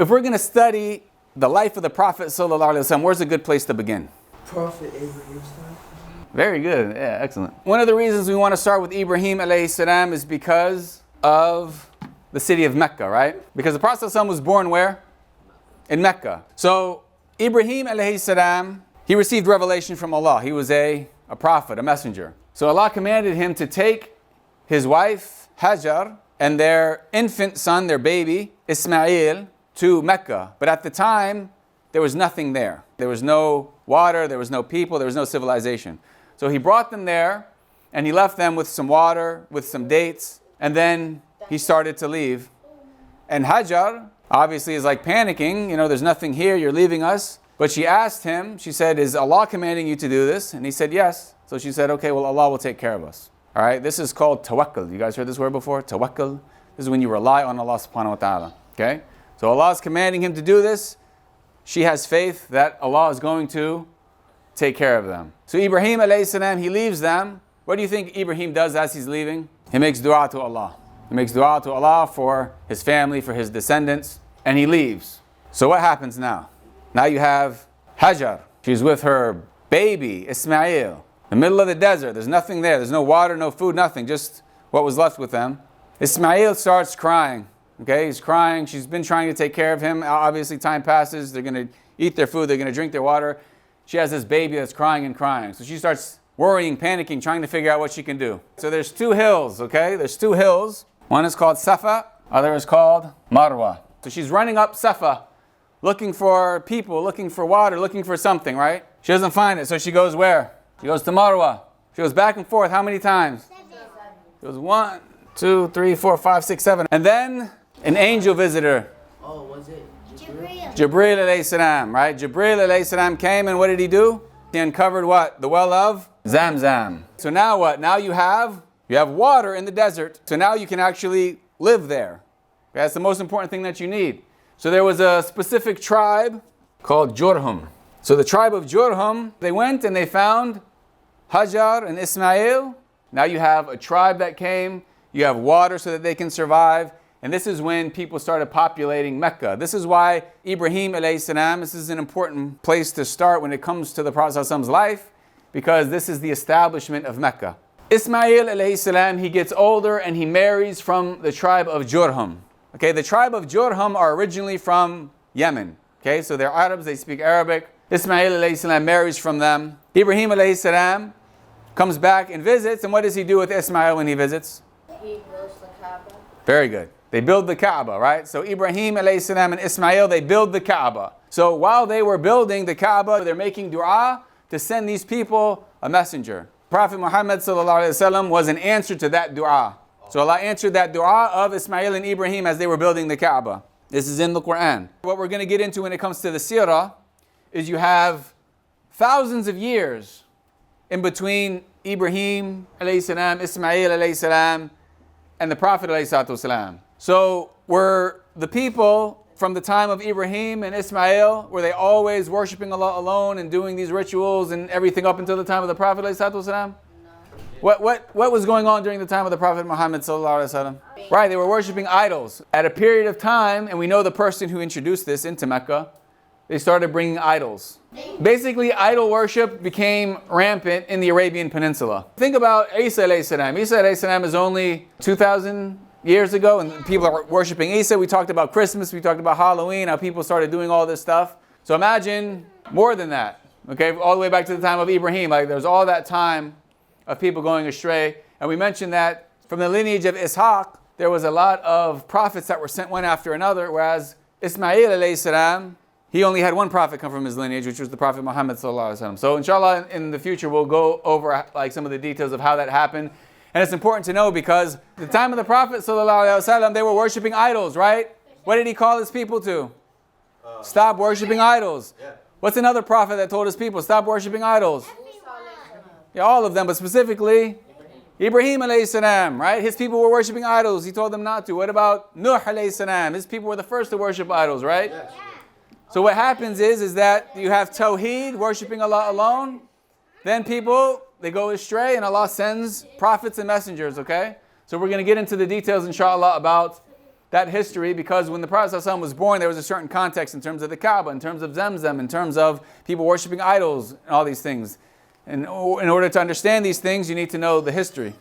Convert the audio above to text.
If we're going to study the life of the Prophet ﷺ, where's a good place to begin? Prophet Ibrahim's time. Very good. Yeah, excellent. One of the reasons we want to start with Ibrahim alayhi salam is because of the city of Mecca, right? Because the Prophet ﷺ was born where? In Mecca. So Ibrahim alayhi salam, he received revelation from Allah. He was a prophet, a messenger. So Allah commanded him to take his wife Hajar and their infant son, their baby Ismail, to Mecca. But at the time, there was nothing there. There was no water, there was no people, there was no civilization. So he brought them there and he left them with some water, with some dates, and then he started to leave. And Hajar obviously is like panicking, there's nothing here, you're leaving us. But she asked him, she said, is Allah commanding you to do this? And he said, yes. So she said, okay, well, Allah will take care of us. All right, this is called tawakkul. You guys heard this word before? Tawakkul. This is when you rely on Allah subhanahu wa ta'ala. Okay? So Allah is commanding him to do this. She has faith that Allah is going to take care of them. So Ibrahim alayhi salam, he leaves them. What do you think Ibrahim does as he's leaving? He makes dua to Allah. He makes dua to Allah for his family, for his descendants, and he leaves. So what happens now? Now you have Hajar. She's with her baby, Ismail, in the middle of the desert. There's nothing there. There's no water, no food, nothing. Just what was left with them. Ismail starts crying. Okay, he's crying. She's been trying to take care of him. Obviously, time passes. They're going to eat their food. They're going to drink their water. She has this baby that's crying and crying. So she starts worrying, panicking, trying to figure out what she can do. So there's two hills, okay? There's two hills. One is called Safa. Other is called Marwa. So she's running up Safa, looking for people, looking for water, looking for something, right? She doesn't find it. So she goes where? She goes to Marwa. She goes back and forth. How many times? 7. She goes 1, 2, 3, 4, 5, 6, 7. And then an angel visitor. Oh, was it Jibreel alayhi salam, right? Jibreel alayhi salam came and what did he do? He uncovered what? The well of Zamzam. So now what? Now you have water in the desert. So now you can actually live there. That's the most important thing that you need. So there was a specific tribe called Jurhum. So the tribe of Jurhum, they went and they found Hajar and Ismail. Now you have a tribe that came. You have water so that they can survive. And this is when people started populating Mecca. This is why Ibrahim alayhi salam, this is an important place to start when it comes to the Prophet's life, because this is the establishment of Mecca. Ismail alayhi salam, he gets older and he marries from the tribe of Jurhum. Okay, the tribe of Jurhum are originally from Yemen. Okay, so they're Arabs, they speak Arabic. Ismail alayhi salam marries from them. Ibrahim alayhi salam comes back and visits, and what does he do with Ismail when he visits? He builds the Kaaba. Very good. They build the Kaaba, right? So Ibrahim alayhi salam and Ismail, they build the Kaaba. So while they were building the Kaaba, they're making dua to send these people a messenger. Prophet Muhammad sallallahu alaihi wasallam was an answer to that dua. So Allah answered that dua of Ismail and Ibrahim as they were building the Kaaba. This is in the Quran. What we're going to get into when it comes to the seerah is you have thousands of years in between Ibrahim alayhi salam, Ismail alayhi salam, and the Prophet alayhi salatu wasalam. So were the people from the time of Ibrahim and Ismail, were they always worshiping Allah alone and doing these rituals and everything up until the time of the Prophet alayhi salatu wasalam? What was going on during the time of the Prophet Muhammad sallallahu alaihi wasallam? Right, they were worshiping idols. At a period of time, and we know the person who introduced this into Mecca, they started bringing idols. Basically, idol worship became rampant in the Arabian Peninsula. Think about Isa alayhi salam. Isa alayhi salam is only 2,000 years ago, and people are worshiping Isa. We talked about Christmas, we talked about Halloween, how people started doing all this stuff. So imagine more than that, okay, all the way back to the time of Ibrahim. Like there's all that time of people going astray. And we mentioned that from the lineage of Ishaq, there was a lot of prophets that were sent one after another, whereas Ismail alayhi salam, he only had one prophet come from his lineage, which was the Prophet Muhammad sallallahu alaihi wasallam. So inshallah, in the future, we'll go over like some of the details of how that happened. And it's important to know because the time of the Prophet sallallahu alaihi wasallam, they were worshiping idols, right? What did he call his people to? Stop worshiping idols. What's another prophet that told his people, stop worshiping idols? Yeah, all of them, but specifically Ibrahim alayhi salam, right? His people were worshiping idols. He told them not to. What about Nuh alayhi salam? His people were the first to worship idols, right? So what happens is that you have Tawheed, worshiping Allah alone. Then people, they go astray and Allah sends prophets and messengers, okay? So we're going to get into the details, inshallah, about that history, because when the Prophet ﷺ was born, there was a certain context in terms of the Kaaba, in terms of Zamzam, in terms of people worshiping idols, and all these things. And in order to understand these things, you need to know the history.